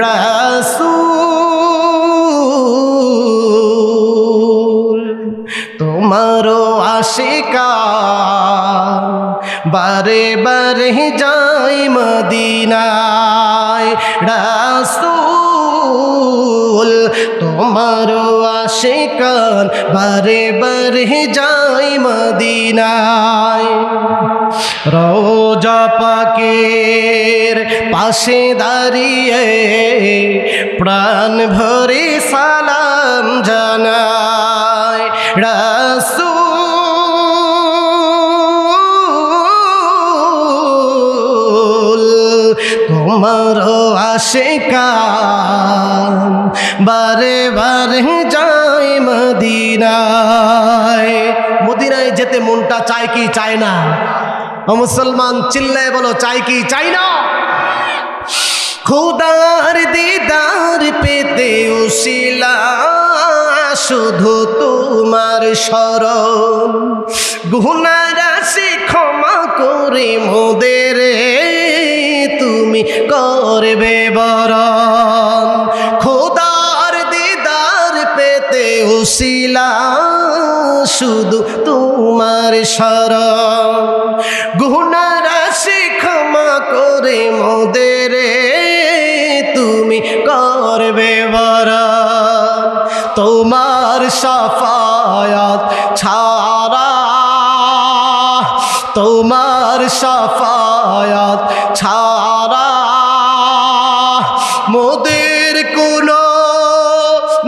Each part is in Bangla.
রাসূল তোমারও আশিকান বারে বারে যাই মদিনায় রাসূল তোমারও আশিকান বারে বারে যাই মদিনায় রওজা পাকের পাশে দাঁড়িয়ে প্রাণ ভরে সালাম জানাই রাসূল তোমার আশিকান বারে বারে যাই মদিনায়। মদিনায় যেতে মনটা চায় কি চায় না? মুসলমান চিল্লায় বলো, চাই কি চাই না? খুদার দিদার পেতে উসিলা শুধু তোমার শরণ, গুনাহ রাশি ক্ষমা করে মোদের তুমি করবে বরণ। খুদার দিদার পেতে উসিলা শুধু তোমার শরণ, গুনাহ রাশি ক্ষমা করে মোদের তুমি করবে বরণ। তোমার শাফায়াত ছাড়া, তোমার শাফায়াত ছাড়া মোদের কোনো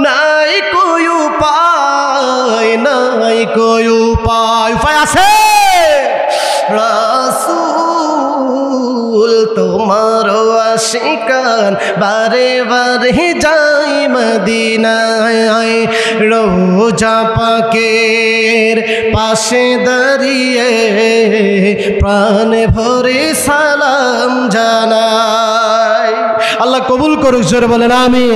নাই কই উপায়, নাই কই উপায়। উপায় আছে? রাসূল তোমার আশিকান বারে বারে যাই মদিনায় রওজা পাকের পাশে দাঁড়িয়ে প্রাণ ভরে সালাম জানাই। আল্লাহ কবুল করুক, জোরে বলেন আমিন।